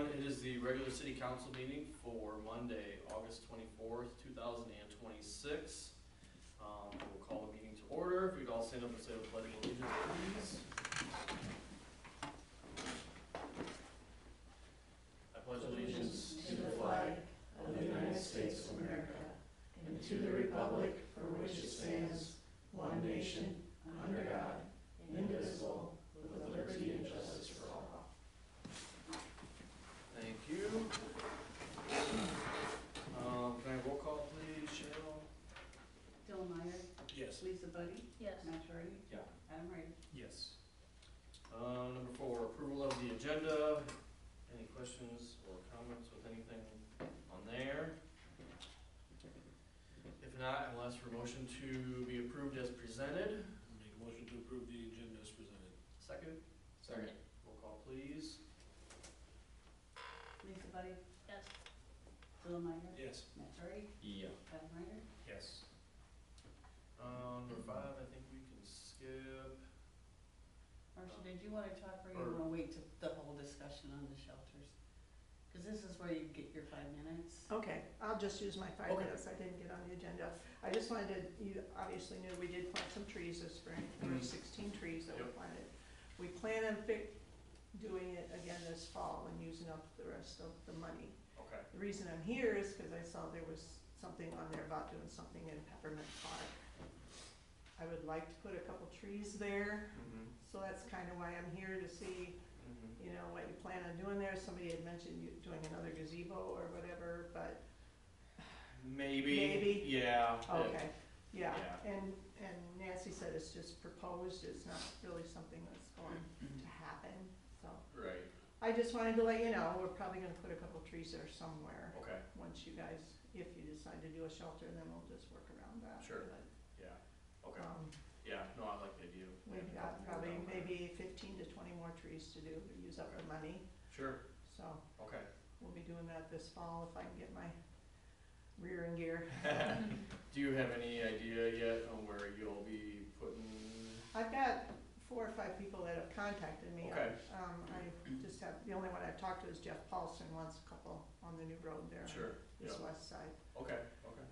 everyone. It is the regular city council meeting for Monday, August 24th, 2026. We'll call the meeting to order. If we'd all stand up and say the pledge of allegiance, please. I pledge allegiance to the flag of the United States of America and to the republic for which it stands, one nation, under God, indivisible, with liberty and justice for all. Thank you. Can I roll call, please, Cheryl? Dylan Meyer. Yes. Lisa Buddy. Yes. Matt Shorty. Yeah. Adam Ryder. Yes. Number 4, approval of the agenda. Any questions or comments with anything on there? If not, I'll ask for a motion to be approved as presented. Make a motion to approve the agenda as presented. Second? Second. Roll call, please. Lisa Buddy. Yes. Dylan Meyer. Yes. Matt Shorty. Yeah. Adam Ryder. Yes. Number 5, I think we can skip. Marcia, did you want to talk or you want to wait to the whole discussion on the shelters? Because this is where you get your 5 minutes. Okay, I'll just use my 5 Okay. minutes, I didn't get on the agenda. I just wanted to, you obviously knew we did plant some trees this spring, there were 16 trees that were Yep. planted. We plan on doing it again this fall and using up the rest of the money. Okay. The reason I'm here is because I saw there was something on there about doing something in Peppermint Park. I would like to put a couple trees there, so that's kind of why I'm here, to see, you know, what you plan on doing there. Somebody had mentioned you doing another gazebo or whatever, but Maybe. Maybe? Yeah. okay, yeah. Yeah. And Nancy said it's just proposed, it's not really something that's going to happen, so. Right. I just wanted to let you know, we're probably gonna put a couple trees there somewhere. Okay. Once you guys, if you decide to do a shelter, then we'll just work around that. Sure. But, Yeah. Okay. yeah, No, I like the idea. we've Yeah, got probably okay. maybe 15 to 20 more trees to do to use up the money, Sure. so Okay. we'll be doing that this fall if I can get my rear in gear. Do you have any idea yet on where you'll be putting? I've got 4 or 5 people that have contacted me. Okay. I just have, the only one I've talked to is Jeff Paulson, wants a couple on the new road there. Sure. On this Yeah. west side. Okay. Okay.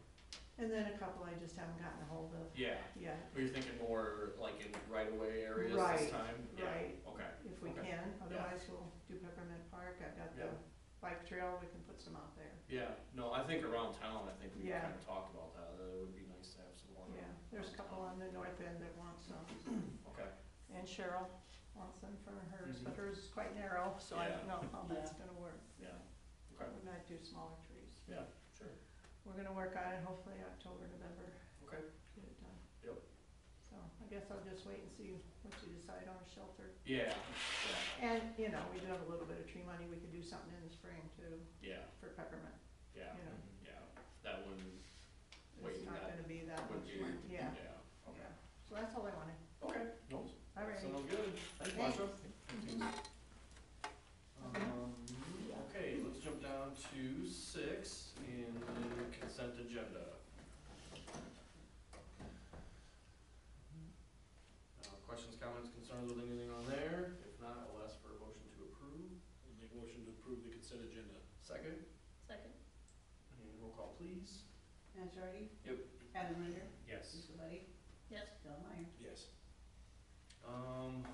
And then a couple I just haven't gotten a hold of Yeah. yet. Were you thinking more like in right-of-way areas Right, this time? Yeah. right. Okay. If we Okay. can, otherwise we'll do Peppermint Park. I've got the Yeah. bike trail, we can put some out there. Yeah. No, I think around town, I think we Yeah. kind of talked about that. That it would be nice to have some more. Yeah, there's a couple on the north end that want some. Okay. And Cheryl wants them for hers, but Mhm. hers is quite narrow, so I don't Yeah. know how that's gonna work. Yeah. Okay. We might do smaller trees. Yeah. Sure. We're gonna work on it hopefully October, November, Okay. get it done. Yep. So I guess I'll just wait and see what you decide on a shelter. Yeah. Yeah. And, you know, we do have a little bit of tree money, we could do something in the spring too, Yeah. for Peppermint. Yeah. You know. Yeah. That wouldn't. It's Wait, not that gonna be that would much be. money, yeah, Yeah. Okay. yeah. So that's all I wanted. Okay. No. All right. Sounds good. Thanks, Thanks. Marsha. Okay, let's jump down to 6 in the consent agenda. Questions, comments, concerns with anything on there? If not, I'll ask for a motion to approve. Make a motion to approve the consent agenda. Second, Second. and roll call, please. Matt Shorty. Yep. Adam Ryder. Yes. Lisa Buddy. Yes. Dylan Meyer. Yes.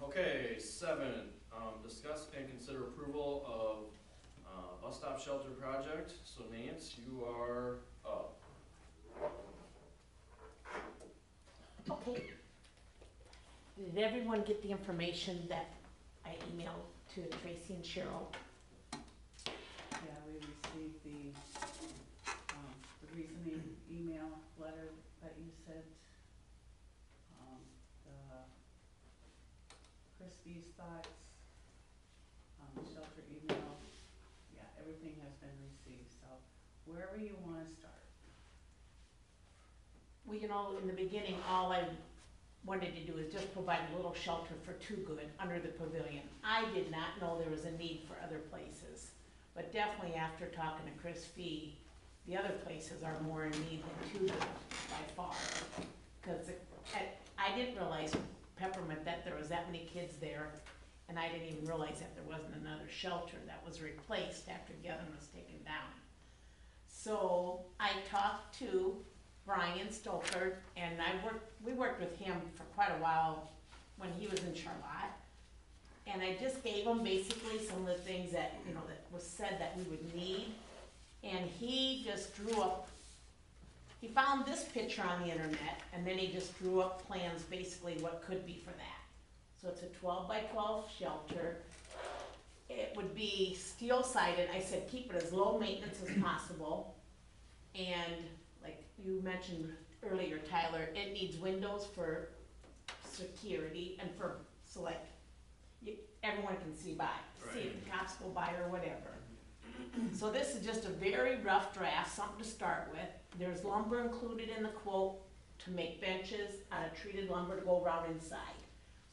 Okay, 7, discuss and consider approval of, bus stop shelter project. So Nance, you are up. Okay. Did everyone get the information that I emailed to Tracy and Cheryl? Yeah, we received the reasoning email letter that you sent. The Crispy's thoughts, the shelter email. Yeah, everything has been received, so wherever you wanna start. Well, you know, in the beginning, all I wanted to do is just provide a little shelter for Too Good under the pavilion. I did not know there was a need for other places, but definitely after talking to Chris Fee, the other places are more in need than Too Good by far. Cause I didn't realize Peppermint that there was that many kids there, And I didn't even realize that there wasn't another shelter that was replaced after Given was taken down. So I talked to Brian Stoker, and we worked with him for quite a while when he was in Charlotte. And I just gave him basically some of the things that, you know, that was said that we would need. And he just drew up, he found this picture on the internet, and then he just drew up plans, basically what could be for that. So it's a 12 by 12 shelter. It would be steel sided. I said keep it as low maintenance as possible. And like you mentioned earlier, Tyler, it needs windows for security and for, so like, everyone can see by, see if the cops go by or whatever. So this is just a very rough draft, something to start with. There's lumber included in the quote to make benches out of treated lumber to go around inside.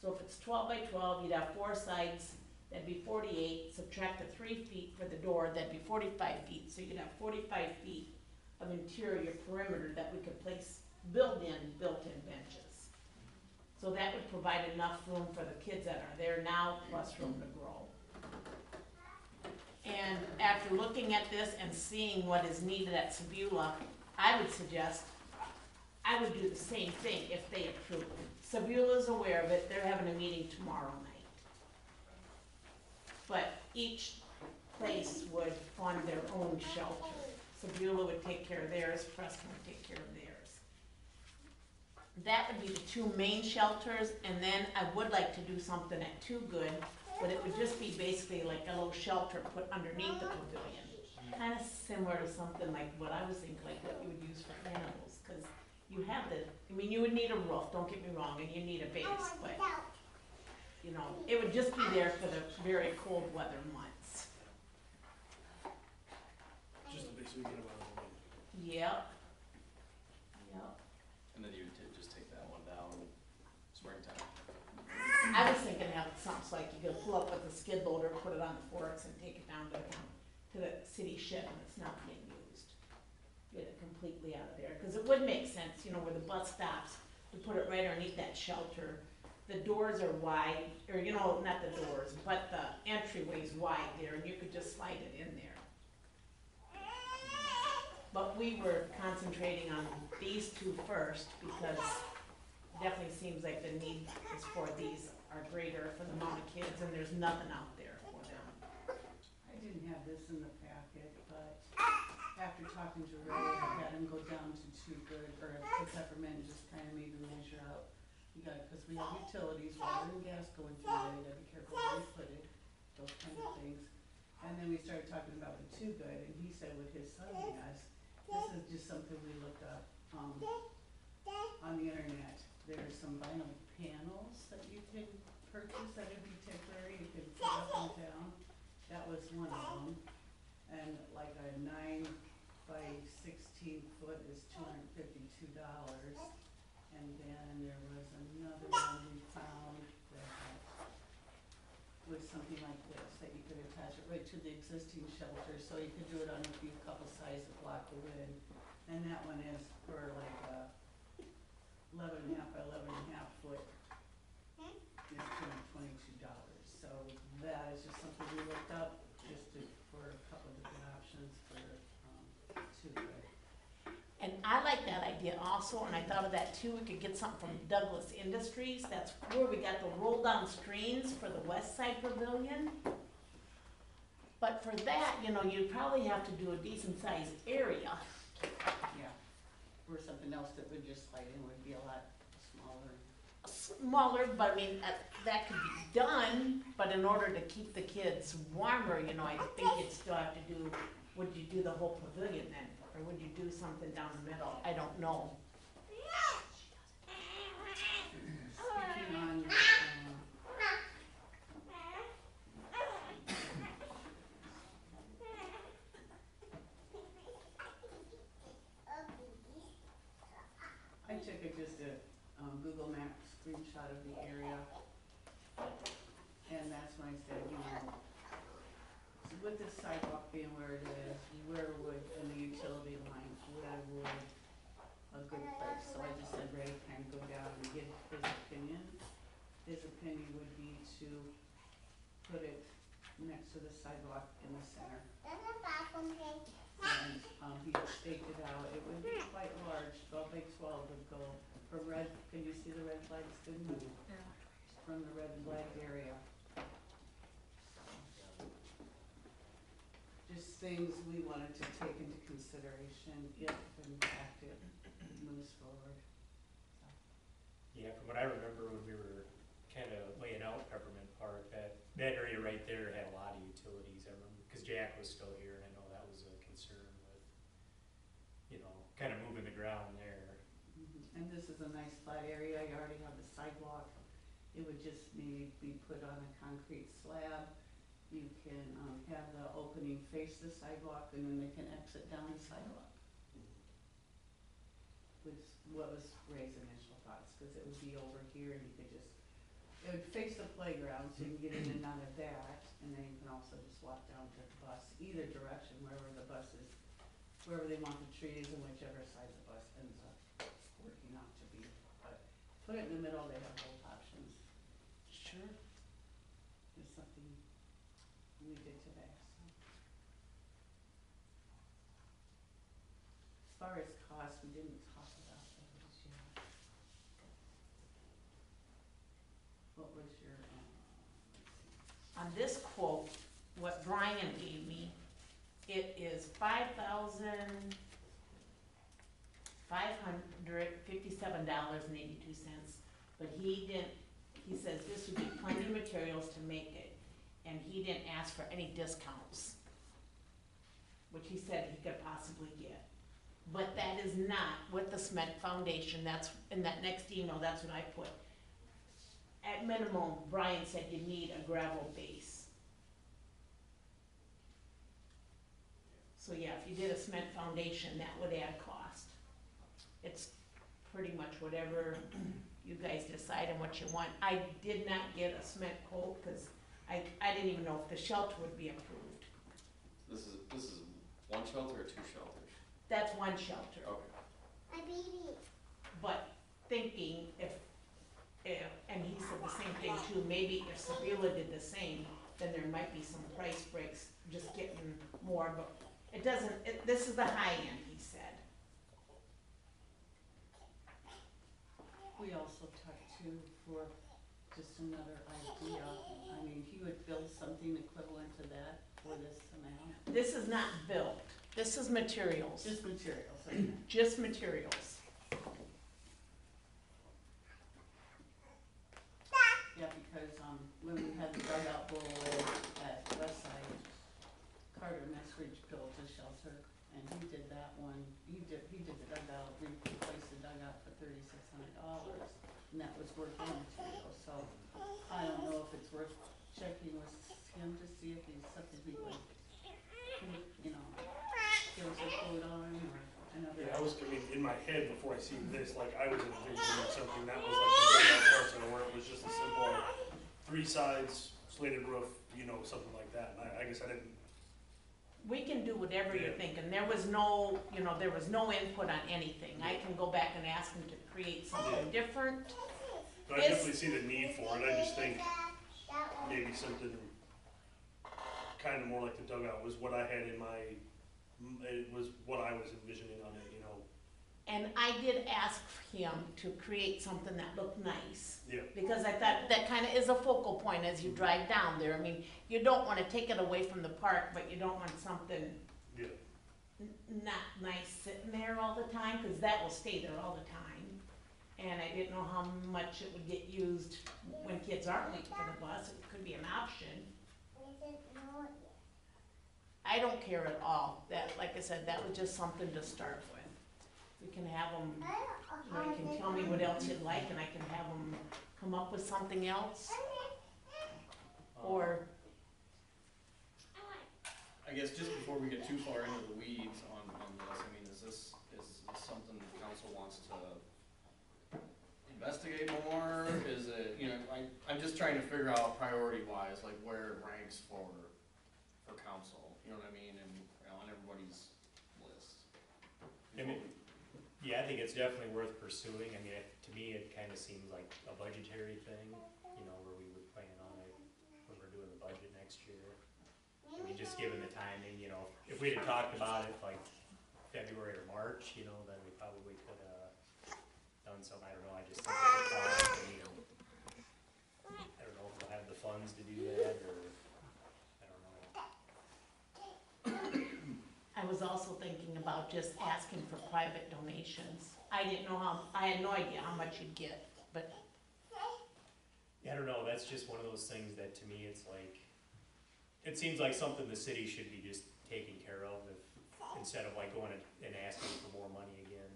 So if it's 12 by 12, you'd have 4 sides, that'd be 48, subtract the 3 feet for the door, that'd be 45 feet. So you could have 45 feet of interior perimeter that we could place built-in benches. So that would provide enough room for the kids that are there now, plus room to grow. And after looking at this and seeing what is needed at Sebula, I would suggest, I would do the same thing if they approve it. Sebula's aware of it, they're having a meeting tomorrow night. But each place would fund their own shelter. Sebula would take care of theirs, Preston would take care of theirs. That would be the 2 main shelters, and then I would like to do something at Too Good, but it would just be basically like a little shelter put underneath the pavilion. Kind of similar to something like what I was thinking, like what you would use for animals, because you have the, I mean, you would need a roof, don't get me wrong, and you need a base, but, you know, it would just be there for the very cold weather months. Just to basically get them out of the way. Yep. Yep. And then you would just take that one down springtime. I was thinking have something so like you could pull up with a skid loader, put it on the forks and take it down to the city shed when it's not being used. Get it completely out of there, cause it would make sense, you know, where the bus stops, to put it right underneath that shelter. The doors are wide, or you know, not the doors, but the entryway's wide there, and you could just slide it in there. But we were concentrating on these 2 first, because it definitely seems like the need is for these are greater for the amount of kids, and there's nothing out there for them. I didn't have this in the packet, but after talking to Ray, I had him go down to Too Good, or to Peppermint, and just kind of maybe measure out. You got, because we have utilities, water and gas going through there, you gotta be careful where you put it, those kind of things. And then we started talking about the Too Good, and he said what his son has, this is just something we looked up, on the internet. There's some vinyl panels that you can purchase that would be temporary, you can put up and down. That was one of them. And like a 9 by 16 foot is $252. And then there was another one we found that was something like this, that you could attach it right to the existing shelter, so you could do it on a few couple sizes to block the wind. And that one is for like a 11.5 by 11.5 foot, is $222. So that is just something we looked up, just for a couple of different options for, Too Good. And I like that idea also, and I thought of that too, we could get something from Douglas Industries, that's where we got the roll down screens for the west side pavilion. But for that, you know, you'd probably have to do a decent sized area. Yeah, or something else that would just slide in would be a lot smaller. Smaller, but I mean, that could be done, but in order to keep the kids warmer, you know, I think you'd still have to do, would you do the whole pavilion then? Or would you do something down the middle? I don't know. Speaking on, I took just a Google Maps screenshot of the area, and that's when I said, you know, with the sidewalk being where it is, where would, and the utility lines, where would a good place? So I just said Ray kind of go down and give his opinion. His opinion would be to put it next to the sidewalk in the center. And, he staked it out, it would be quite large, 12 by 12 would go for red, can you see the red flags, didn't you? From the red flag area. Just things we wanted to take into consideration if in fact it moves forward. Yeah, from what I remember when we were kind of laying out Peppermint Park, that area right there had a lot of utilities, I remember, because Jack was still here, and I know that was a concern with, you know, kind of moving the ground there. And this is a nice flat area, you already have the sidewalk, it would just maybe be put on a concrete slab. You can, have the opening face the sidewalk, and then they can exit down the sidewalk. Was what was Ray's initial thoughts, cause it would be over here and you could just, it would face the playground, so you can get in and out of that, and then you can also just walk down to the bus, either direction, wherever the bus is, wherever they want the trees and whichever side the bus ends up working out to be. But put it in the middle, they have both options. Sure. Just something we did today, so. As far as cost, we didn't talk about those yet. What was your, let's see. On this quote, what Brian gave me, it is $5,557.82, but he says this would be plenty of materials to make it, and he didn't ask for any discounts, which he said he could possibly get. But that is not with the cement foundation, that's, in that next email, that's what I put. At minimum, Brian said you need a gravel base. So yeah, if you did a cement foundation, that would add cost. It's pretty much whatever you guys decide and what you want. I did not get a cement quote, cause I didn't even know if the shelter would be approved. This is one shelter or two shelters? That's one shelter. Okay. My baby. But thinking if, and he said the same thing too, maybe if Sabila did the same, then there might be some price breaks, just getting more, but it doesn't, this is the high end, he said. We also talked to, for just another idea, I mean, he would build something equivalent to that for this amount. This is not built, this is materials, Just materials, okay. just materials. Yeah, because, when we had the dugout blow away at Westside, Carter Messridge built a shelter, and he did that one, he did the dugout, we replaced the dugout for $3,600, and that was working material, so I don't know if it's worth checking with him to see if he's something we would, you know, give us a quote on, or another. Yeah, in my head before I seen this, like, I was envisioning something that was like the dugout shelter, where it was just a simple 3 sides, slated roof, you know, something like that, and I guess I didn't. We can do whatever you're Yeah. thinking, there was no, there was no input on anything. I can go back and ask him to create something different. But I definitely see the need for it, I just think maybe something kind of more like the dugout was what I had in my, it was what I was envisioning on it, you know. And I did ask him to create something that looked nice. Yeah. Because I thought that kind of is a focal point as you drive down there. I mean, you don't want to take it away from the park, but you don't want something Yeah. not nice sitting there all the time, because that will stay there all the time. And I didn't know how much it would get used when kids aren't waiting for the bus. It could be an option. I don't care at all. That, like I said, that was just something to start with. We can have them, you can tell me what else you'd like, and I can have them come up with something else. Or, I guess just before we get too far into the weeds on this, I mean, is this something the council wants to investigate more? Is it, I'm just trying to figure out priority wise, like where it ranks for council, you know what I mean, and on everybody's list. Yeah, I think it's definitely worth pursuing. I mean, to me, it kind of seems like a budgetary thing, where we would plan on it when we're doing the budget next year. I mean, just given the timing, you know, if we'd have talked about it like February or March, you know, then we probably could have done something, I don't know, I just think it would cost, I mean, I don't know if we'll have the funds to do that, or, I don't know. I was also thinking about just asking for private donations. I didn't know I had no idea how much you'd get, but I don't know, that's just one of those things that to me, it's like, it seems like something the city should be just taking care of, if, instead of like going and asking for more money again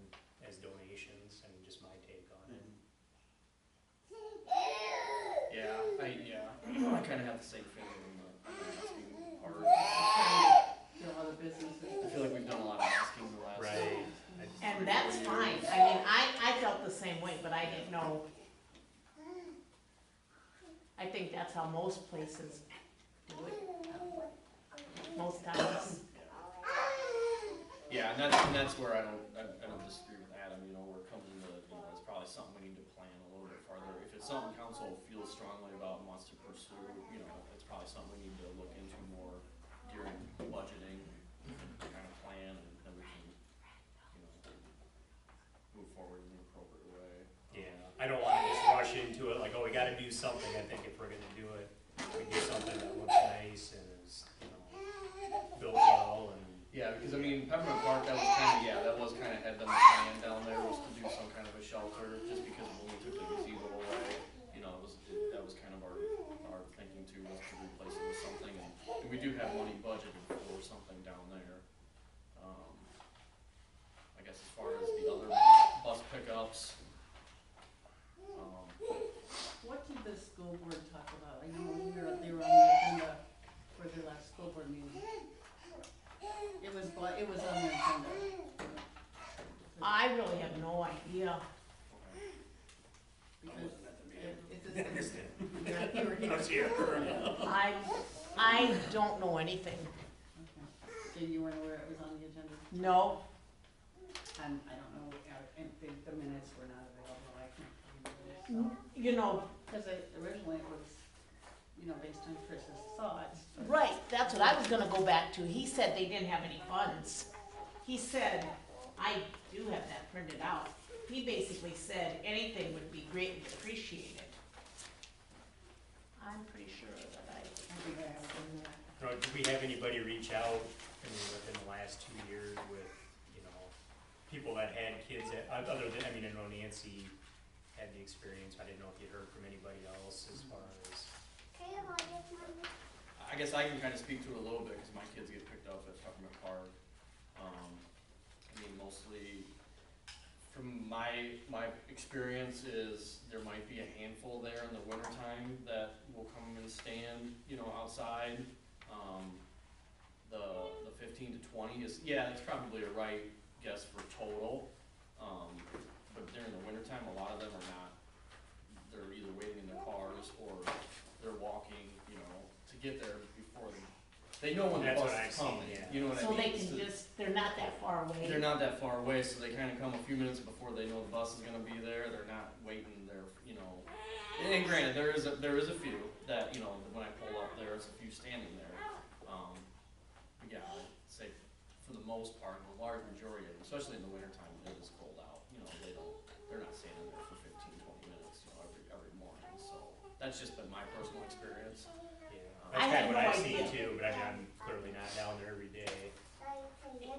as donations. I mean, just my take on it. I kinda have the same feeling on the asking part. There are other businesses. I feel like we've done a lot of asking the last. Right. and that's fine. I mean, I felt the same way, but I didn't know. I think that's how most places do it. Most times. Yeah, and that's where I don't disagree with Adam, you know, where it comes into, you know, it's probably something we need to plan a little bit farther. If it's something council feels strongly about and wants to pursue, you know, it's probably something we need to look into more during budgeting, kind of plan, and then we can, you know, move forward in the appropriate way. Yeah, I don't wanna just rush into it like, oh, we gotta do something. I think if we're gonna do it, we do something that looks nice and is, you know, built well and. Yeah, because I mean, Peppermint Park, that was kinda had been the plan down there, was to do some kind of a shelter, just because when we took the gazebo away, you know, that was kind of our thinking too, was to replace it with something, and we do have money budgeted for something down there. I guess as far as the other bus pickups, What did the school board talk about? I know they were on the agenda for their last school board meeting. It was on the agenda. I really have no idea. Because I understand. you were here. I was here. I don't know anything. Okay. And you weren't aware it was on the agenda? No, And I don't know, I think the minutes were not available, I can't read those. you know, Because originally it was, you know, based on Chris's thoughts. but- right, that's what I was gonna go back to. He said they didn't have any funds. He said, I do have that printed out. He basically said anything would be greatly appreciated. I'm pretty sure that I think I have it in there. Did we have anybody reach out, I mean, within the last 2 years with, you know, people that had kids that, other than, I mean, I know Nancy had the experience, I didn't know if you heard from anybody else as far as. I guess I can kind of speak to it a little bit, because my kids get picked up at Peppermint Park. I mean, mostly, from my experience is, there might be a handful there in the wintertime that will come and stand, you know, outside. The 15 to 20 is, yeah, it's probably a right guess for total. But during the wintertime, a lot of them are not, they're either waiting in their cars or they're walking, you know, to get there before they know when the That's bus what I've is seen, coming, yeah. you know what I so mean? they can just, they're not that far away. They're not that far away, so they kinda come a few minutes before they know the bus is gonna be there, they're not waiting there, you know. And granted, there is a few that, you know, when I pull up, there's a few standing there. But yeah, I'd say for the most part, the large majority of them, especially in the wintertime, when it is cold out, you know, they're not standing there for 15, 20 minutes, you know, every morning, so. That's just been my personal experience. Yeah, I that's had kinda what no I've seen idea. too, but I mean, I'm clearly not down there every day.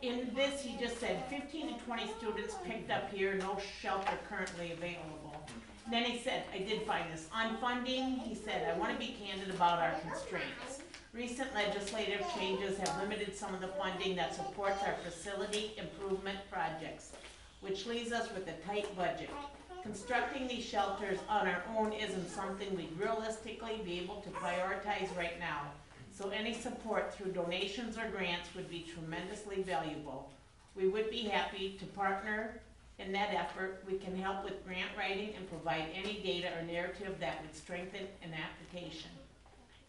In this, he just said 15 to 20 students picked up here, no shelter currently available. And then he said, I did find this, on funding, he said, I wanna be candid about our constraints. Recent legislative changes have limited some of the funding that supports our facility improvement projects, which leaves us with a tight budget. Constructing these shelters on our own isn't something we'd realistically be able to prioritize right now. So any support through donations or grants would be tremendously valuable. We would be happy to partner in that effort. We can help with grant writing and provide any data or narrative that would strengthen an application.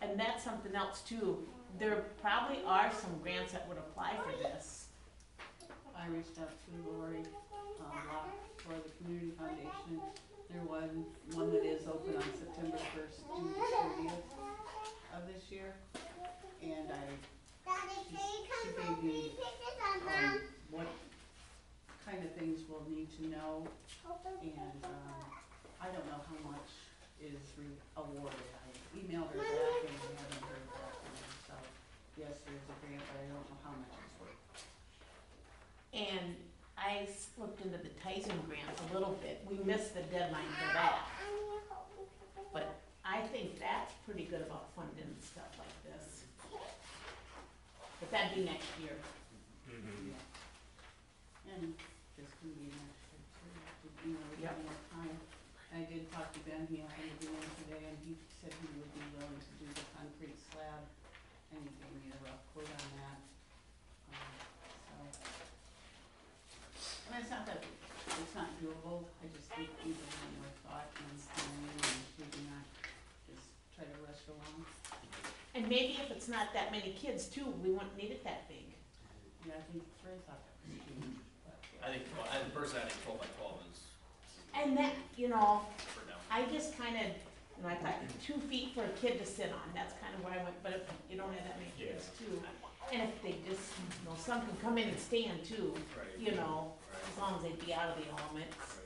And that's something else too. There probably are some grants that would apply for this. I reached out to Lori, Locke for the Community Foundation. There was one that is open on September 1st to the 30th. of this year, and she gave me, what kind of things we'll need to know, and, I don't know how much is awarded. I emailed her back and I haven't heard back from her, so, yes, there's a grant, but I don't know how much it's worth. And I looked into the Tyson grant a little bit. We missed the deadline for that. But I think that's pretty good about funding stuff like this. But that'd be next year. Mhm. And this can be next year too, you know, we have more time. I did talk to Ben, he happened to be in today, and he said he would be willing to do the concrete slab, and he gave me a rough quote on that. So, I mean, it's not doable, I just think we need more thought and maybe not just try to rush along. And maybe if it's not that many kids too, we wouldn't need it that big. Yeah, I think Ray thought that was huge, but. I think, personally, I think 12 by 12 is And that, you know, for now. I just kinda, you know, I thought 2 feet for a kid to sit on, that's kinda what I went, but if you don't have that many kids too. And if they just, you know, some can come in and stand too, Right. you know, Right. as long as they be out of the elements. Right.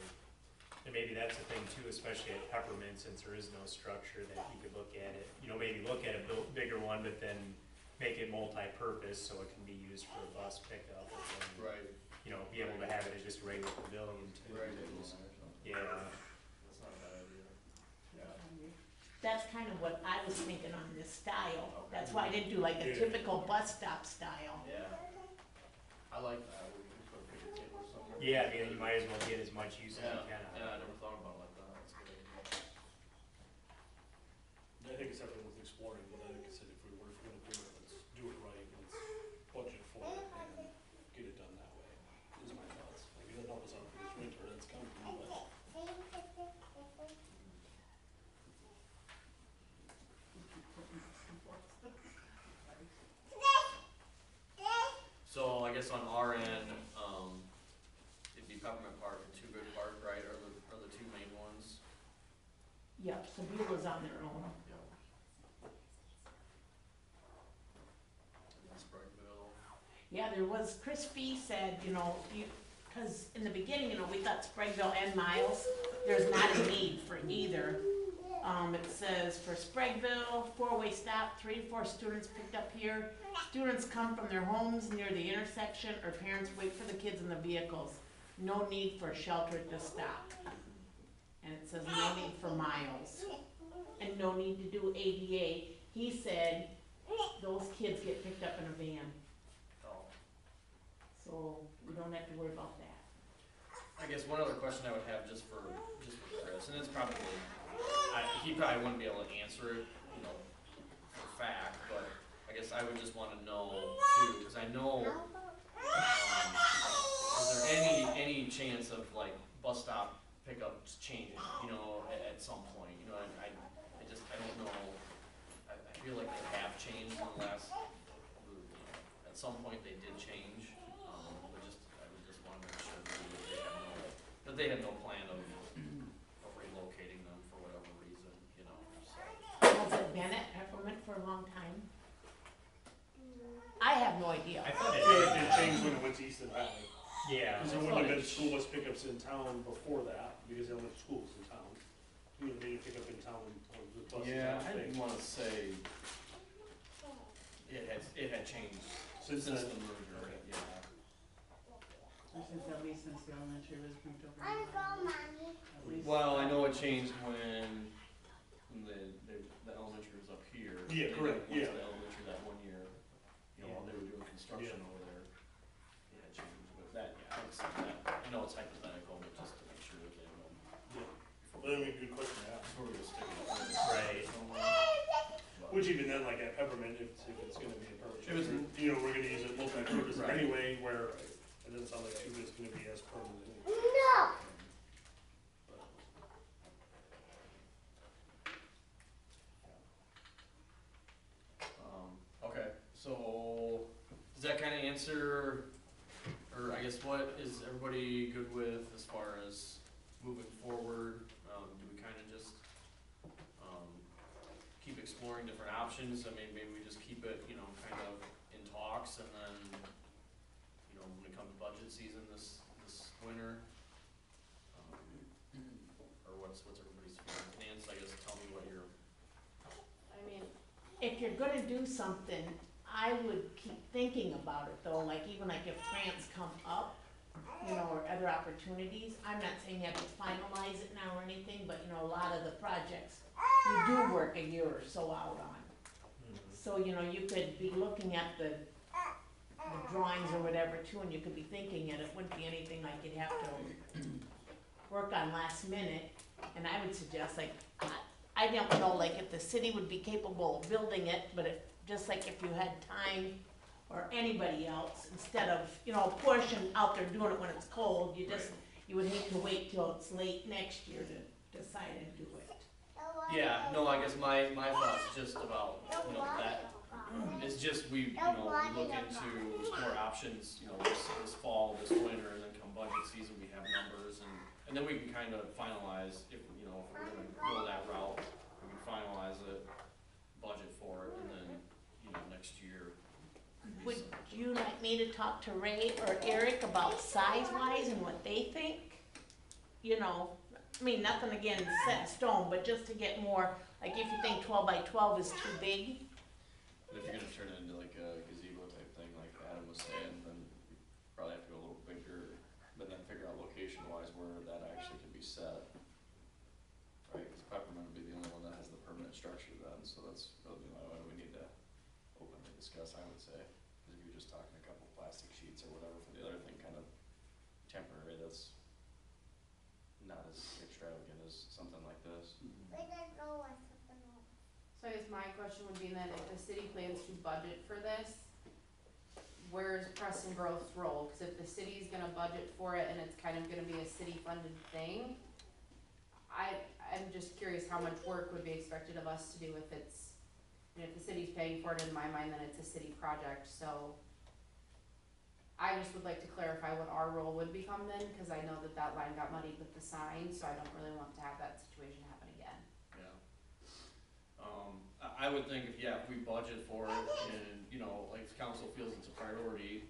And maybe that's the thing too, especially at Peppermint, since there is no structure, that you could look at it, you know, maybe look at a bigger one, but then make it multi-purpose, so it can be used for a bus pickup. And, Right. you know, be able to have it as just a regular pavilion too. Right. Yeah. That's not a bad idea. Yeah. That's kind of what I was thinking on this style. Okay. That's why I didn't do like a Yeah. typical bus stop style. Yeah. I like that. We can put a picnic table or something. Yeah, I mean, you might as well get as much use as you Yeah, can. out of yeah, I it. never thought about it like that. That's a good idea. I think it's something worth exploring, but like I said, if we're gonna do it, let's do it right, let's budget for it and get it done that way, is my thoughts. Like, it doesn't help us out for this winter, that's coming, but. So I guess on our end, it'd be Peppermint Park and Two Good Park, right, are the two main ones? Yep, so Beulah's on their own. And Spragueville. Yeah, there was, Chris Fee said, you know, cause in the beginning, you know, we thought Spragueville and Miles, there's not a need for either. It says for Spragueville, 4-way stop, 3 to 4 students picked up here. Students come from their homes near the intersection, or parents wait for the kids in the vehicles. No need for a shelter at this stop. And it says no need for Miles. And no need to do ADA. He said those kids get picked up in a van, Oh. so we don't have to worry about that. I guess one other question I would have just for Chris, and it's probably, he probably wouldn't be able to answer it, you know, for fact, but I guess I would just wanna know too, cause I know, is there any chance of like bus stop pickups changing, you know, at some point, you know, I don't know, I feel like they have changed in the last, at some point they did change, but I would just wanna make sure that they have no plan of relocating them for whatever reason, you know, so. Has it been at Peppermint for a long time? I have no idea. I thought It changed when it went to Easton Valley, yeah. because there wouldn't have been school bus pickups in town before that, because there weren't schools in town. You would have made a pickup in town, with buses, Yeah, I I think. didn't wanna say it had changed Since since then. the merger, Okay. yeah. At least since the elementary was moved over. At least. Well, I know it changed when the elementary was up here. Yeah, They correct, went to yeah. the elementary that one year, you know, while they were doing construction over there. It had changed, but that, yeah, I would say that, I know it's hypothetical, but just to make sure that they know. Yeah. Well, I mean, good question to ask. Before we go sticking with it. Right. But- Which even then, like at Peppermint, if it's gonna be a permanent, It was- you know, we're gonna use it multi-purpose Right. anyway, where it doesn't sound like it's gonna be as permanent. But- Okay, so does that kind of answer, or I guess what is everybody good with as far as moving forward? Do we kind of just keep exploring exploring different options. I mean, maybe we just keep it, you know, kind of in talks, and then, you know, when it comes budget season this winter, or what's everybody's feeling? Nance, I guess, tell me what your, I mean, if you're gonna do something, I would keep thinking about it though, like even like if grants come up, you know, or other opportunities, I'm not saying you have to finalize it now or anything, but you know, a lot of the projects, you do work a year or so out on. So, you know, you could be looking at the drawings or whatever too, and you could be thinking, and it wouldn't be anything like you'd have to work on last minute. And I would suggest, like, I don't know, like, if the city would be capable of building it, but if, just like if you had time or anybody else, instead of, you know, pushing out there doing it when it's cold, you just, you would hate to wait till it's late next year to decide to do it. yeah, no, I guess my thoughts just about, you know, that, it's just we, you know, we look into more options, you know, this fall, this winter, and then come budget season, we have numbers, and then we can kind of finalize, if, you know, if we're gonna go that route, we can finalize it, budget for it, and then, you know, next year. Would you like me to talk to Ray or Eric about size-wise and what they think? You know, I mean, nothing again set in stone, but just to get more, like if you think 12 by 12 is too big, But if you're gonna turn it into like a gazebo type thing, like Adam was saying, then you probably have to go a little bigger, but then figure out location wise where that actually can be set. Right, cause Peppermint would be the only one that has the permanent structure then, so that's really why we need to openly discuss, I would say. Cause if you're just talking a couple plastic sheets or whatever for the other thing, kind of temporary, that's not as extravagant as something like this. So I guess my question would be then, if the city plans to budget for this, where's Preston Growth's role? Cause if the city's gonna budget for it and it's kind of gonna be a city funded thing, I'm just curious how much work would be expected of us to do if it's, if the city's paying for it, in my mind, then it's a city project, so. I just would like to clarify what our role would become then, cause I know that line got muddied with the sign, so I don't really want to have that situation happen again. Yeah. I would think if we budget for it and, you know, like if council feels it's a priority,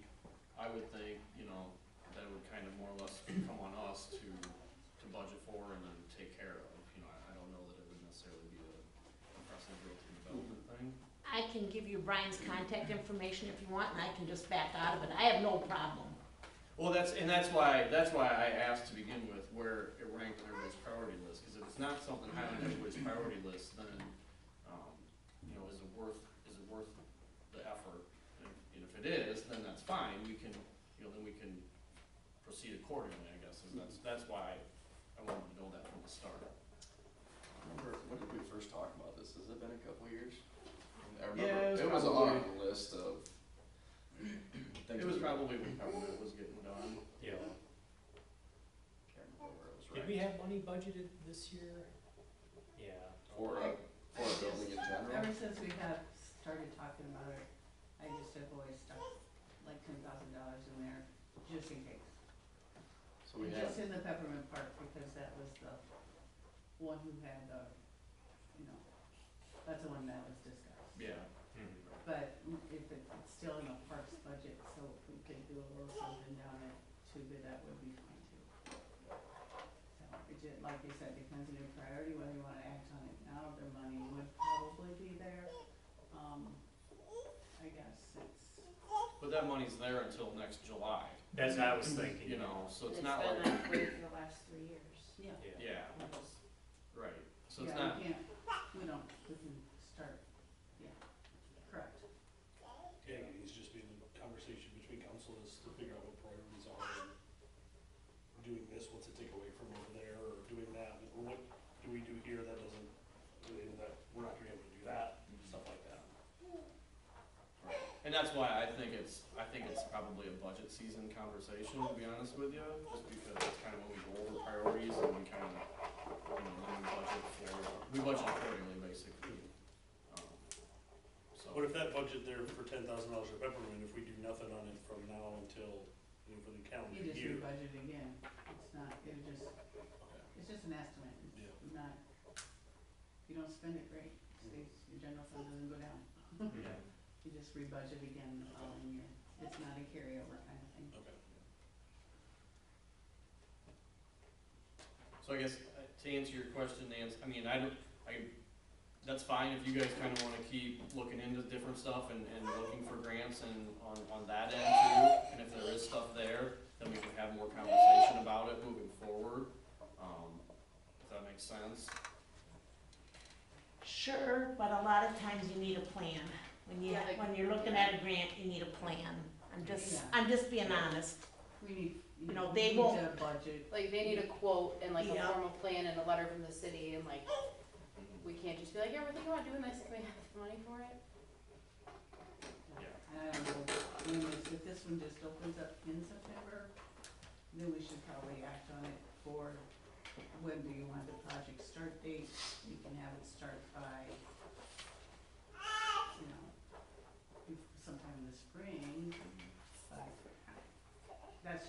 I would think, you know, that would kind of more or less come on us to budget for and then take care of. You know, I don't know that it would necessarily be a Preston Growth and Development thing. I can give you Brian's contact information if you want, and I can just back out of it, I have no problem. Well, that's why I asked to begin with where it ranked on everybody's priority list, because if it's not something high on everybody's priority list, then, you know, is it worth the effort? And if it is, then that's fine, we can, you know, then we can proceed accordingly, I guess, and that's why I wanted to know that from the start. Remember, when did we first talk about this? Has it been a couple years? I Yeah, remember, it was on the list of things. It was probably when Peppermint was getting done. Yeah. Can't remember where it was Did ranked. we have money budgeted this year? Yeah. For a building in general? Ever since we have started talking about it, I just have always stuck like $10,000 in there, just in case. So we have, Just in the Peppermint Park, because that was the one who had the, you know, that's the one that was discussed. Yeah. But if it's still in the parks budget, so if we could do a little something down at Tuba, that would be fine too. So it just, like you said, depends on your priority, whether you wanna act on it now, the money would probably be there. I guess it's, But that money's there until next July, That's what I was thinking. you know, so it's It's not been like, that way for the last 3 years. yeah. yeah, right, so it's Yeah, not, we can't, we can start, yeah, correct. Yeah, it needs to just be a conversation between council as to figure out what priorities are. And doing this, what's it take away from over there, or doing that, or what do we do here that doesn't, that we're not gonna be able to do that, stuff like that. and that's why I think it's probably a budget season conversation, to be honest with you, just because it's kind of when we go over priorities and we kind of, you know, then we budget accordingly, basically. So. What if that budget there for $10,000 for Peppermint, if we do nothing on it from now until, you know, for the calendar You just year? rebudget again, it's not, Okay. it's just an estimate, Yeah. it's not, if you don't spend it, great, stays, your general fund doesn't go down. Yeah. You just rebudget again the following year. It's not a carryover kind of thing. Okay. So I guess, to answer your question, Nancy, I mean, that's fine if you guys kinda wanna keep looking into different stuff and looking for grants and on that end too. And if there is stuff there, then we can have more conversation about it moving forward, if that makes sense. Sure, but a lot of times you need a plan. When you're looking at a grant, you need a plan. I'm just being honest. We need, You know, we they need won't- to budget. Like, they need a quote and like a Yeah. formal plan and a letter from the city, and like, we can't just be like, yeah, we're thinking about doing this, can we have the money for it? And I don't know, if this one just opens up in September, then we should probably act on it for, when do you want the project start date? You can have it start by, you know, sometime in the spring, but that's,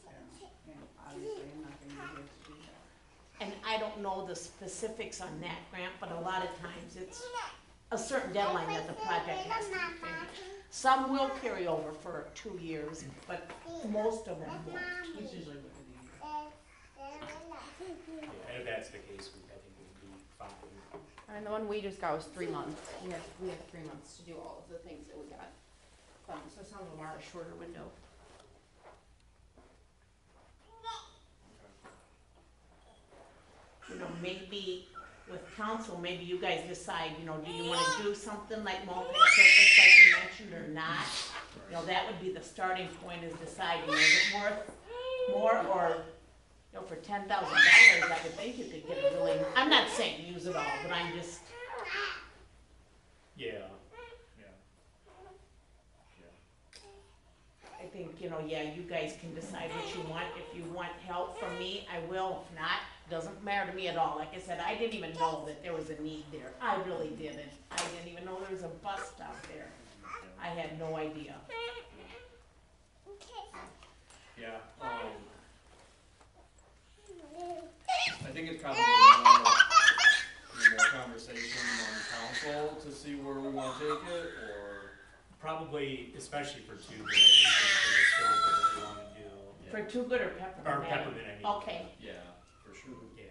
I don't know, and obviously I'm not gonna be able to do that. And I don't know the specifics on that grant, but a lot of times it's a certain deadline that the project has to be finished. Some will carry over for 2 years, but most of them won't. It's usually what it is. Yeah, and if that's the case, I think we'd be fine. And the one we just got was 3 months. We have 3 months to do all of the things that we got. So some of them are a shorter window. You know, maybe with council, maybe you guys decide, you know, do you wanna do something like multi-purpose like you mentioned or not? You know, that would be the starting point, is deciding, is it worth more, or, you know, for $10,000, I would think you could get a really, I'm not saying use it all, but I'm just, Yeah, I think, you know, yeah, you guys can decide what you want. If you want help from me, I will. If not, doesn't matter to me at all. Like I said, I didn't even know that there was a need there. I really didn't. I didn't even know there was a bus stop there. I had no idea. Yeah, I think it's probably more conversation on council to see where we wanna take it, or, probably, especially for 2, but I think for the scope of what we wanna do. For Too Good or Peppermint? Or Peppermint, I mean. Okay. yeah, for sure. Yeah.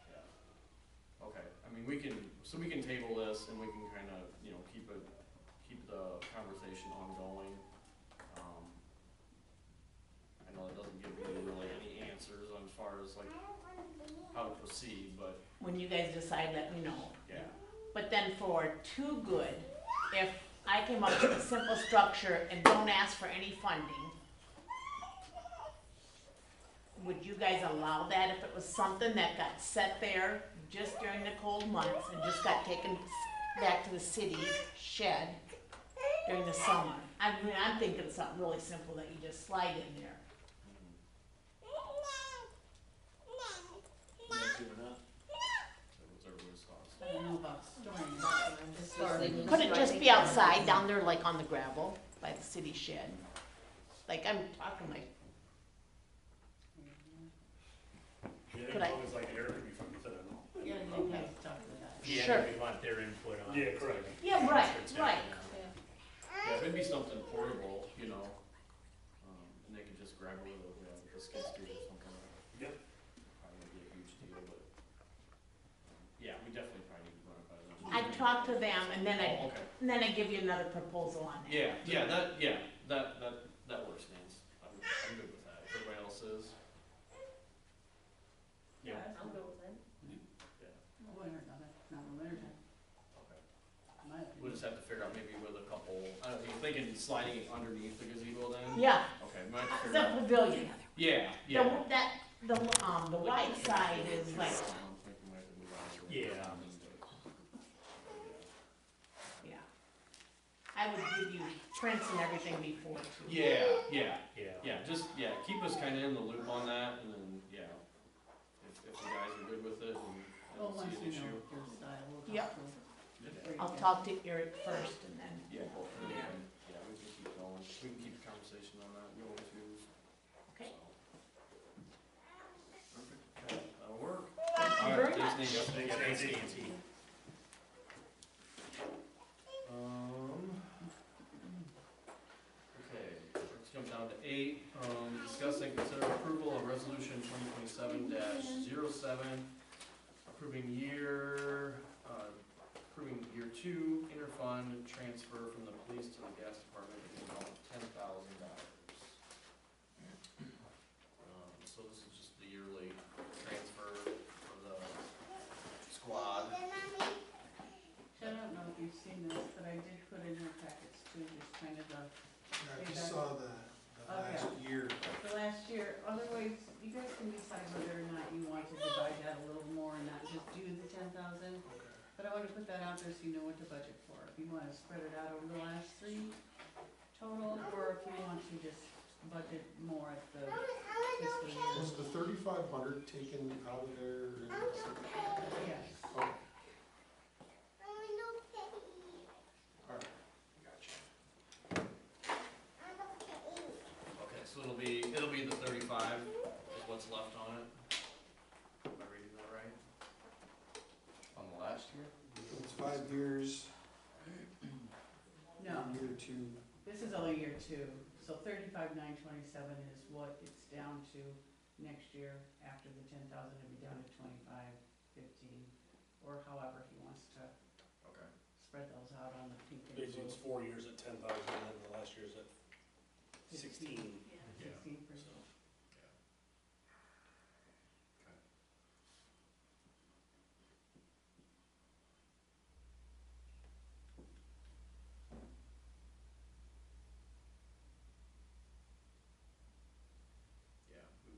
Yeah. Okay, I mean, we can table this and we can kinda, you know, keep the conversation ongoing. I know it doesn't give you really any answers on as far as like how to proceed, but When you guys decide, let me know. yeah. But then for Too Good, if I came up with a simple structure and don't ask for any funding, would you guys allow that if it was something that got set there just during the cold months and just got taken back to the city shed during the summer? I mean, I'm thinking something really simple that you just slide in there. What's everybody's thoughts? I don't know about storing, but I'm just starting. Could it just be outside, down there like on the gravel by the city shed? Like, I'm talking like, Yeah, Could as I- long as like Eric could be fine with it, I know. Yeah, you guys talk to that. Yeah, Sure. we want their input on. Yeah, it. correct. Yeah, right, right. Yeah, if it'd be something portable, you know, and they could just grab it with a skid steer or something like that. Yep. Probably wouldn't be a huge deal, but, yeah, we definitely probably need to run it by them. I talk to them and then Oh, okay. I give you another proposal on that. Yeah, that works, Nance. I'm good with that. If everybody else is. Yeah. I'm good with it. Winter, not in winter time, Okay. in my opinion. We'll just have to figure out maybe with a couple, I don't know, you're thinking sliding it underneath the gazebo then? Yeah, Okay, we might have to the figure out. pavilion. Yeah, The, yeah. the white side is like, I'm thinking we might have to move on to it. Yeah. yeah. I would give you prints and everything before too. Yeah, Yeah. just, keep us kinda in the loop on that, and then, if the guys are good with it, and I Well, don't once see an you issue. know your style, we'll talk Yep. to Eric I'll again. talk to Eric first and then, Yeah, both of them, we can keep going, we can keep the conversation on that, no issues. okay. Perfect, that'll work. Thank you Alright, very thanks, much. Nate. Thanks, Nancy. 07, approving year 2 interfund transfer from the police to the gas department in the amount of $10,000. So this is just the yearly transfer for the squad. I don't know if you've seen this, but I did put in your packets too, just kind of I just saw the last year. the last year. Otherwise, you guys can decide whether or not you want to divide that a little more and not just do the 10,000. Okay. But I want to put that out there so you know what to budget for. If you want to spread it out over the last 3 total, or if you want to just budget more at the fiscal year. Was the 3,500 taken out of there? Yes. Okay. Alright, gotcha. Okay, so it'll be the 35 is what's left on it. Am I reading that right? On the last year? It's 5 years, No, year 2. this is only year 2. So 35,927 is what it's down to next year. After the 10,000, it'll be down to 25,15, or however he wants to Okay. spread those out on the pink and Basically, blue. it's 4 years at 10,000, and then the last year's at 16. Yeah. 16%. Yeah, we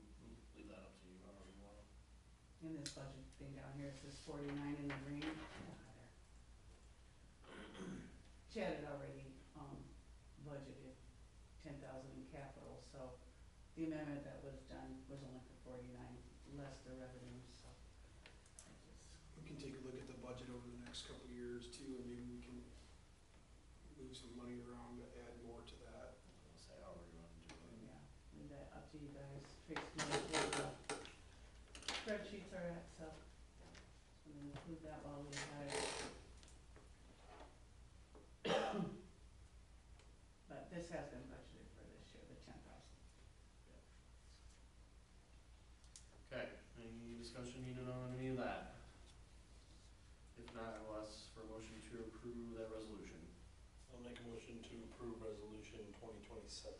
leave that up to you, however you want. In this budget thing down here, it says 49 in the green. Chad had already, budgeted 10,000 in capital, so the amendment that was done was only for 49, less the revenue, so. I just, We can take a look at the budget over the next couple of years too, and maybe we can move some money around to add more to that. I'll say however you want to do it. yeah, leave that up to you guys. Tracy knows where the spreadsheets are at, so I'm gonna include that while we have it. But this has been budgeted for this year, the 10,000. Okay, any discussion needed on any of that? If not, I will ask for a motion to approve that resolution. I'll make a motion to approve resolution 2027-07.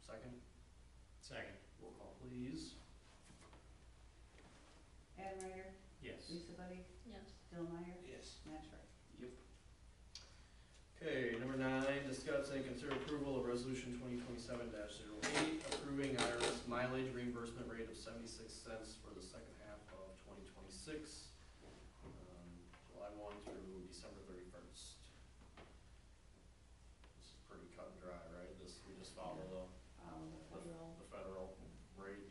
Second, Second. roll call please. Adam Ryder, Yes. Lisa Buddy, Yes. Bill Meyer, Yes. Matt Short. Yep. Okay, number 9, discuss and consider approval of resolution 2027-08, approving IRS mileage reimbursement rate of 76 cents for the second half of 2026, July 1 through December 31st. This is pretty cut and dry, right? We just follow the federal rate.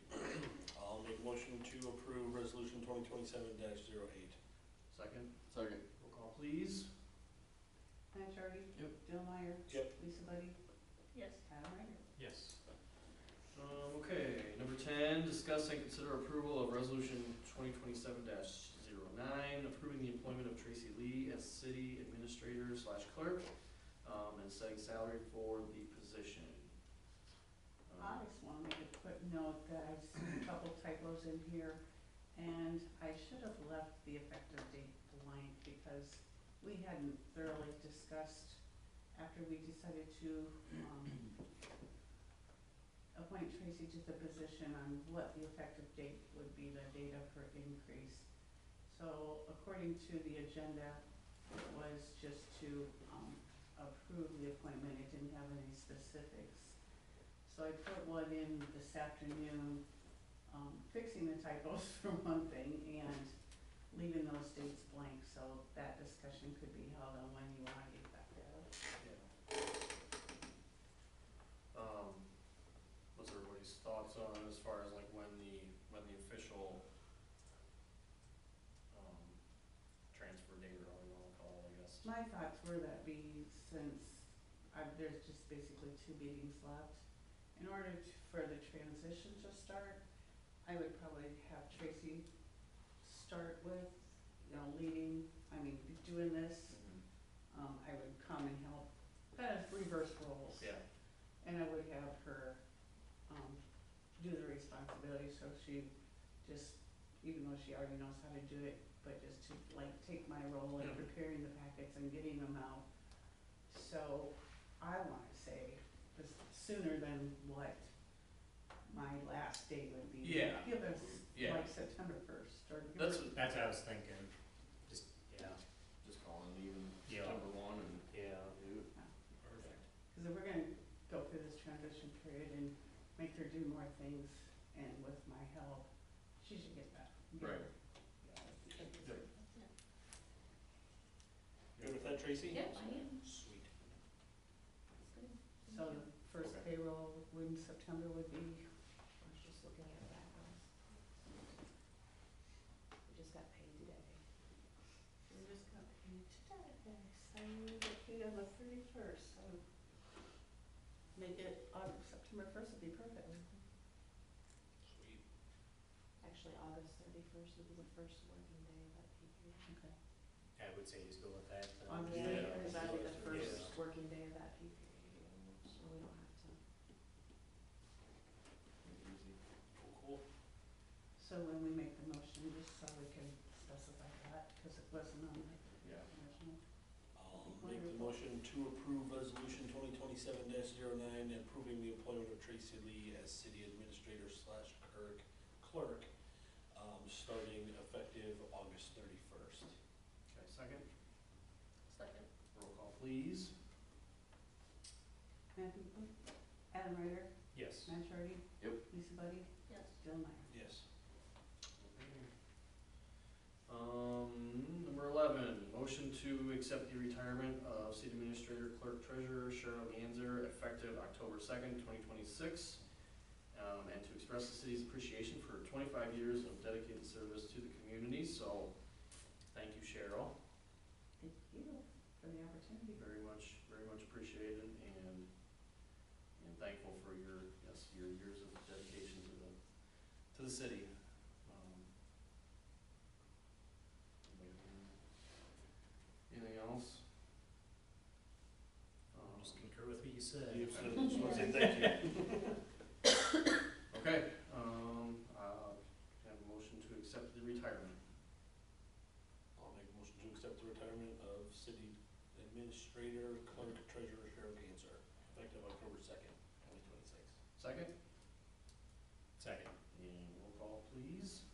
I'll make a motion to approve resolution 2027-08. Second, Second. roll call please. Matt Shorty? Yep. Bill Meyer? Yep. Lisa Buddy? Yes. Adam Ryder? Yes. Okay, number 10, discuss and consider approval of resolution 2027-09, approving the employment of Tracy Lee as city administrator / clerk, and setting salary for the position. I just wanna make a quick note that I've seen a couple typos in here, and I should have left the effective date blank because we hadn't thoroughly discussed, after we decided to, appoint Tracy to the position, on what the effective date would be, the date of her increase. So according to the agenda, it was just to, approve the appointment, it didn't have any specifics. So I put one in this afternoon, fixing the typos for one thing and leaving those dates blank, so that discussion could be held on when you want to get back there. What's everybody's thoughts on as far as like when the official transfer date or whatever you wanna call it, I guess? My thoughts were that since there's just basically 2 meetings left, in order for the transition to start, I would probably have Tracy start with, leading, doing this. I would come and help, kind of reverse roles. Yeah. And I would have her, do the responsibility, so she'd just, even though she already knows how to do it, but just to like take my role in Yeah. preparing the packets and getting them out. So I wanna say this sooner than what my last day would be. Yeah. Give us Yeah. like September first or. give That's, us- That's what I was thinking, just, yeah, just calling even Yeah. September 1 and yeah. do it. Perfect. Cause if we're gonna go through this transition period and make her do more things and with my help, she should get that. Right. Yeah. Yep. Good with that, Tracy? Yep, I am. Sweet. That's good. So the first Okay. payroll in September would be, I was just looking at that one. We just got paid today. we just got paid today, so we get paid on the 31st, so make it on September 1st would be perfect. Sweet. Actually, August 31st would be the first working day of that pay period. Okay. I would say just go with that. On the Yeah. Because that'll be the first Yeah. working day of that pay period, so we don't have to. Easy. Cool. So when we make the motion, just so we can specify that, cause it wasn't on the Yeah. original. I'll make the motion to approve resolution 2027-09, approving the employment of Tracy Lee as city administrator slash clerk, starting effective August 31st. Okay, second, Second. roll call please. Matthew Booth, Adam Ryder, Yes. Matt Charity. Yep. Lisa Buddy, Yes. Jill Meyer. Yes. Number 11, motion to accept the retirement of city administrator, clerk, treasurer Cheryl Ganzer effective October 2nd, 2026. And to express the city's appreciation for 25 years of dedicated service to the community, so thank you, Cheryl. Thank you for the opportunity. Very much appreciated and thankful for your, yes, your years of dedication to the city. Anything else? Just concur with what you said. Just want to say thank you. Okay, have a motion to accept the retirement. I'll make a motion to accept the retirement of city administrator, clerk, treasurer Cheryl Ganser, effective October 2nd, 2026. Second, Second. and roll call please.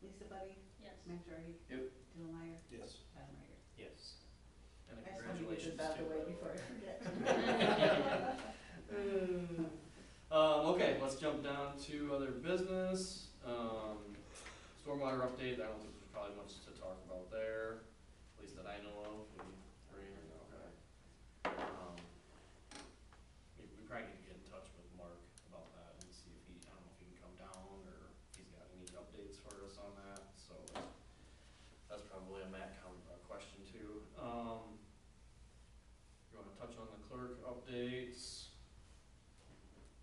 Lisa Buddy, Yes. Matt Charity. Yep. Jill Meyer, Yes. Adam Ryder. Yes. And I just wanted to get congratulations this out too. of the way before I forget. Okay, let's jump down to other business. Stormwater update, I don't think there's probably much to talk about there, at least that I know of. Okay. We probably need to get in touch with Mark about that and see if I don't know if he can come down or if he's got any updates for us on that, so that's probably a Matt question too. You wanna touch on the clerk updates?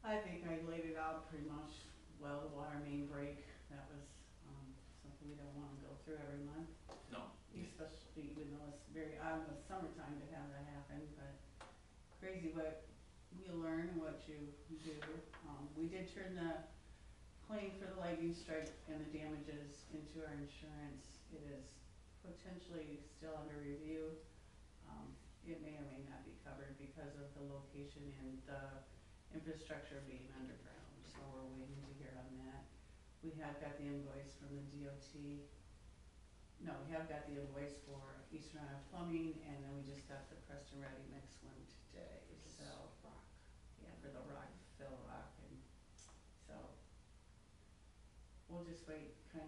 I think I laid it out pretty much well, the water main break, that was, something we don't wanna go through every month. No. Especially even though it's very odd in the summertime to have that happen, but crazy what you learn and what you do. We did turn the claim for the lightning strike and the damages into our insurance. It is potentially still under review. It may or may not be covered because of the location and the infrastructure being underground, so we're waiting to hear on that. We have got the invoice from the DOT. No, we have got the invoice for Eastern Iowa Plumbing, and then we just got the Preston Ready Mix one today, so. Rock. Yeah, for the rock, fill rock, and so. We'll just wait, kinda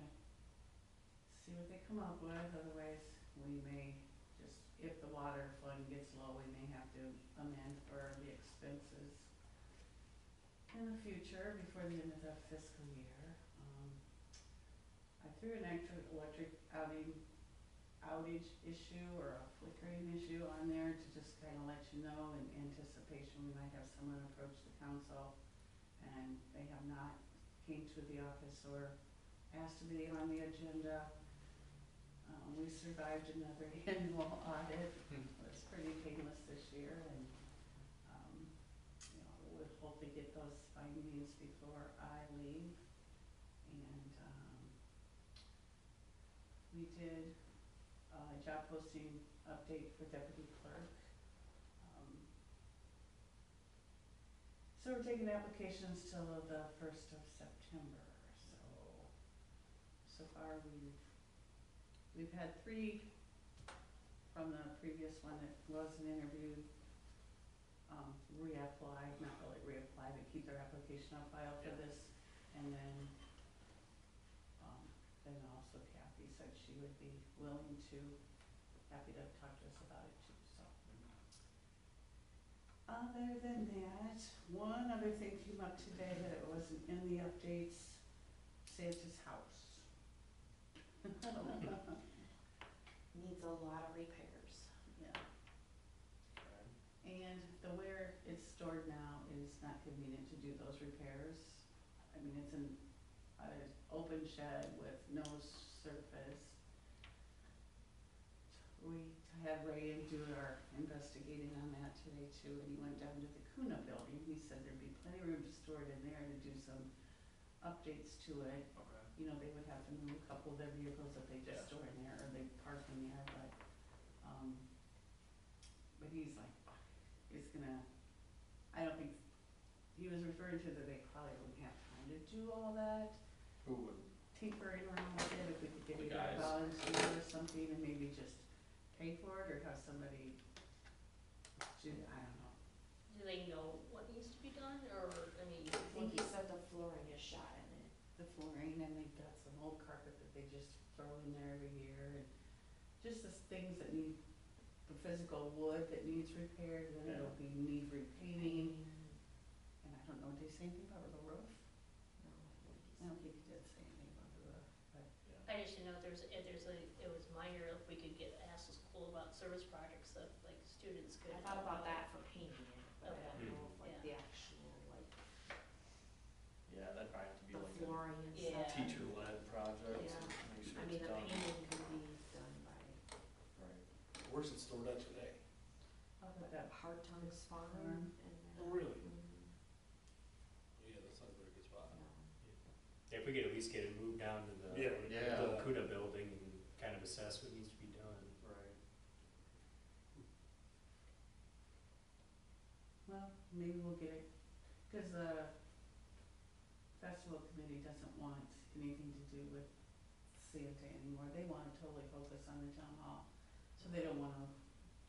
see what they come up with, otherwise we may just, if the water fund gets low, we may have to amend for the expenses in the future, before the end of the fiscal year. I threw an extra electric outage issue or a flickering issue on there to just kinda let you know in anticipation we might have someone approach the council, and they have not came to the office or asked to be on the agenda. We survived another annual audit. It was pretty painless this year, and, we'll hope to get those findings before I leave. And, we did a job posting update for deputy clerk. So we're taking applications till the 1st of September, so far we've had 3 from the previous one that was an interview, reapply, not really reapply, but keep their application on file for this, and then also Kathy said she would be willing to, happy to talk to us about it too, so. Other than that, one other thing came up today that it wasn't in the updates, Santa's house. Needs a lot of repairs. Yeah. And the where it's stored now is not convenient to do those repairs. I mean, it's an open shed with no surface. We had Ray do our investigating on that today too, and he went down to the Kuna building. He said there'd be plenty of room to store it in there to do some updates to it. Okay. You know, they would have to move a couple of their vehicles that they just Yeah. store in there, or they park in there, but he's like, it's gonna, I don't think, he was referring to that they probably wouldn't have time to do all that Who would? tinkering around with it, if we could get The either a guys. volunteer or something, and maybe just pay for it, or have somebody do, I don't know. Do they know what needs to be done, or, I mean, I think he said the flooring is shot in it. The flooring, and they've got some old carpet that they just throw in there every year, and just the things that need, the physical wood that needs repaired, then it'll be need repainting, and I don't know, did he say anything about the roof? I don't think he did say anything about the roof, but. I just didn't know if it was minor, if we could get asked to school about service projects that, like, students could. I thought about that for painting it, but I Okay. don't know if like Yeah. the actual, like, Yeah, that'd probably have to be the like flooring and Yeah. stuff. a teacher-led project. Yeah. Make sure I mean, it's the done. painting can be done by Right. Where's it stored at today? I'll put that, Hard Tongues Farm Farm. and then. Oh, really? Mhm. Yeah, that's not a very good spot. Yeah, if we could at least get it moved down to the, Yeah. the Kuda building and kind of assess what needs to be done. Right. well, maybe we'll get it, cause the festival committee doesn't want anything to do with Santa anymore, they wanna totally focus on the town hall. So they don't wanna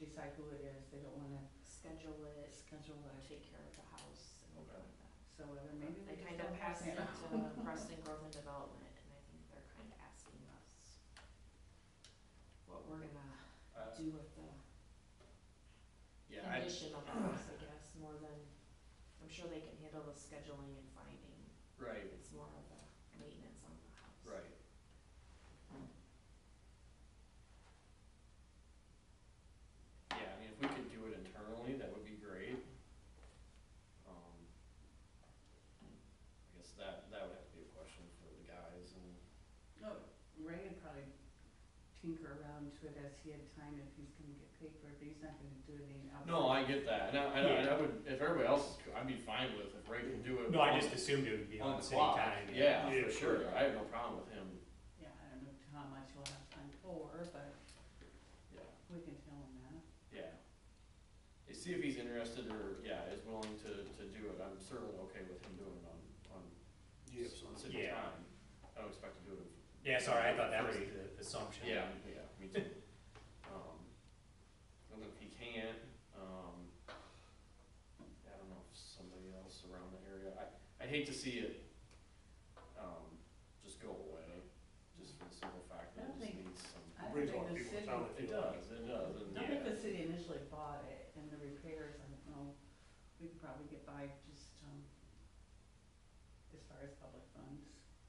decide who it is, they don't wanna Schedule it, schedule it, take care of the house and Okay. all that. so whether maybe we They just kind don't of have passed it Santa. to Preston Growth and Development, and I think they're kind of asking us what we're gonna do with the Yeah, I, condition of the house, I guess, more than, I'm sure they can handle the scheduling and finding. right, It's more of the maintenance on the house. right. Yeah, I mean, if we could do it internally, that would be great. I guess that would have to be a question for the guys and, No, Ray would probably tinker around to it as he had time if he's gonna get paid for it, but he's not gonna do anything outside. no, I get that, and I would, if everybody else is, I'd be fine with if Ray can do it. No, I just assumed it would be on on the the same clock. time. Yeah, Yeah, for sure, I have no problem with him, Yeah, I don't know how much he'll have time for, but yeah. we can tell him that. Yeah. You see if he's interested or, yeah, is willing to do it, I'm certainly okay with him doing it on Yeah, on city Yeah. time. I don't expect to do it. Yeah, sorry, I thought that was Free. the assumption. Yeah, me too. And if he can't, I don't know if somebody else around the area, I hate to see it, just go away, just for the simple fact that I it don't just think- needs some. I don't Brings a think lot of the people to city, town, I It feel like. does, and, I think the city initially bought it, and the repairs, I don't know, we could probably get by just, as far as public funds,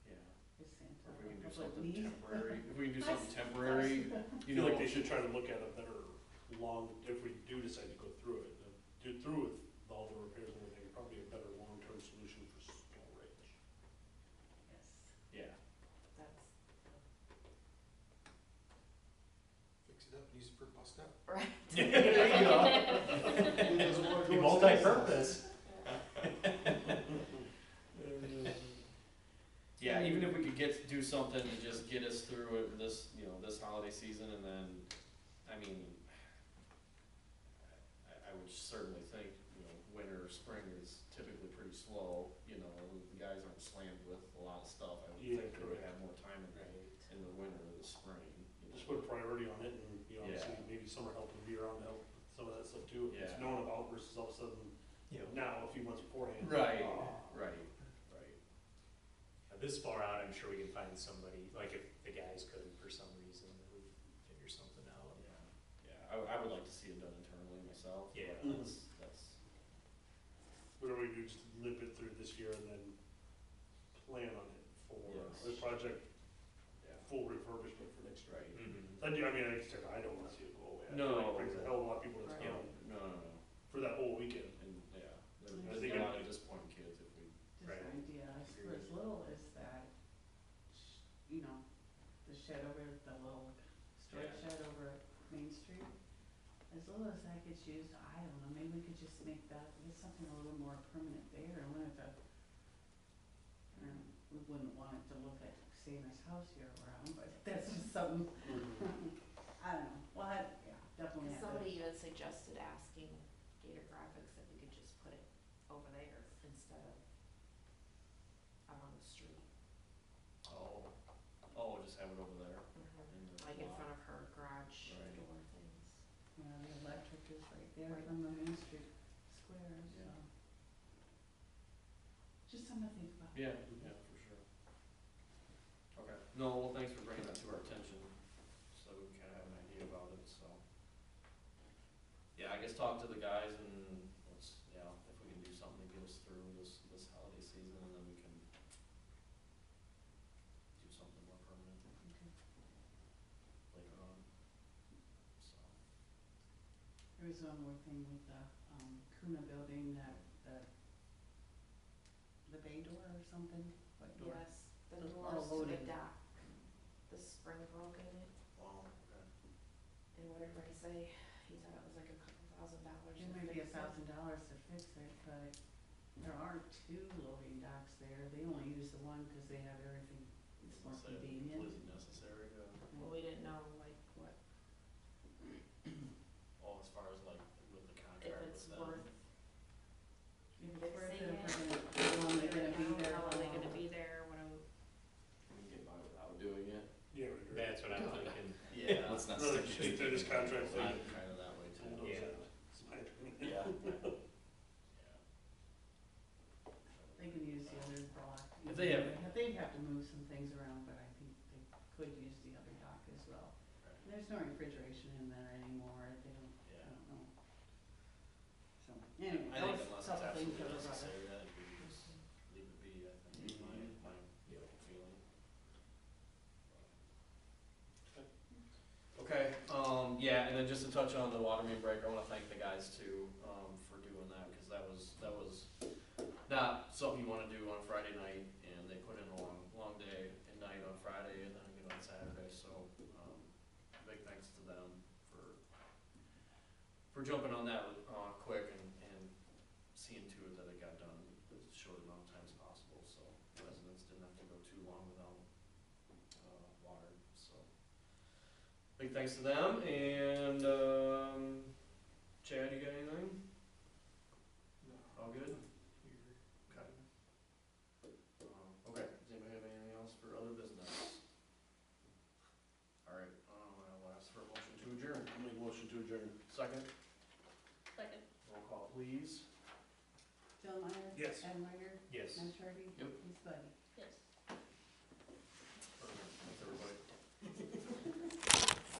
yeah. is Santa. If we can do public something needs. temporary, if we can do I something s- temporary, I you feel know. like they should try to look at a better if we do decide to go through it, do through with all the repairs and everything, probably a better long-term solution for Snow Ridge. Yes. Yeah, That's, Fix it up, use it for bus stop. right. there you go. Be multi-purpose. Yeah, even if we could do something to just get us through it this, you know, this holiday season, and then, I mean, I would certainly think, you know, winter, spring is typically pretty slow, you know, the guys aren't slammed with a lot of stuff. I would Yeah, think they would correct. have more time in the winter or the spring, you know. Just put a priority on it, and, you know, Yeah. obviously, maybe summer help would be around to help with some of that stuff too. If it's Yeah. known about versus all of a sudden, You know, now, a few months beforehand. Right, Oh. right. this far out, I'm sure we can find somebody, like if the guys couldn't for some reason, that we figure something out. Yeah, I would like to see it done internally myself. but Yeah. That's, Whatever we do, just limp it through this year and then plan on it for Yes. the project, yeah, full refurbishment for next year. right. Mm-hmm. I mean, I don't wanna see it go away. I No. feel like it brings a hell of a lot of people to Right. town No, for that whole weekend. and, yeah, I there's think a lot it- of disappointed kids if we, Just Right. an idea, for as little as that, you know, the shed over, the little storage Yeah. shed over Main Street, as little as that gets used, I don't know, maybe we could just make that, get something a little more permanent there, and when it's we wouldn't want it to look like Santa's house year round, but that's just something, I don't know, well, yeah, definitely have to. Somebody even suggested asking Gator Graphics if we could just put it over there instead of out on the street. just have it over there. Like in front of her garage Right. door things. Yeah, the electric is right there Right. from the Main Street Square, so. Yeah. Just something to think about. Yeah, yeah, for sure. Okay, no, well, thanks for bringing that to our attention, so we can kinda have an idea about it, so. Yeah, I guess talk to the guys and let's, yeah, if we can do something to get us through this holiday season, and then we can do something more permanent later on, so. There was one more thing with the, Kuna building, the bay door or something, what door? Yes, the So- doors oh, to the loading. dock, the spring broke in it, Wow, okay. and what did Ray say? He thought it was like a couple $1,000 It to might be fix it. $1,000 to fix it, but there aren't two loading docks there, they only use the one because they have everything, it's more Say convenient. completely necessary to, Well, we didn't know like what, as far as like with the if contract it's with them. worth If it's worth fixing it, it. if they're how long they're gonna be there. How long they for. gonna be there, what We can get by without doing it. Yeah, we agree. That's what I'm thinking. Yeah. Let's not Really, stick just through this contract thing. I'm kinda that way too. Bulldoze Yeah. it. It's my opinion. Yeah. They can use the other dock. If they have- They'd have to move some things around, but I think they could use the other dock as well. Right. There's no refrigeration in there anymore, they don't, I Yeah. don't know. So, anyway, I think those unless it's couple things absolutely that were brought up. necessary, I think we can just leave it be, I think, is my feeling. Okay, yeah, and then just to touch on the water main break, I wanna thank the guys too, for doing that, cause that was not something you wanna do on Friday night, and they put in a long day and night on Friday, and then again on Saturday, so, big thanks to them for jumping on that, quick and seeing to it that it got done as short amount of time as possible, so residents didn't have to go too long without, water, so. Big thanks to them, and, Chad, you got anything? All good? Okay. Okay, does anybody have anything else for other business? Alright, I'll ask for a motion to adjourn. I'll make a motion to adjourn. Second, Second. roll call please. Bill Meyer. Yes. Ed Meyer. Yes. Ken Charity. Yep. He's Buddy. Yes.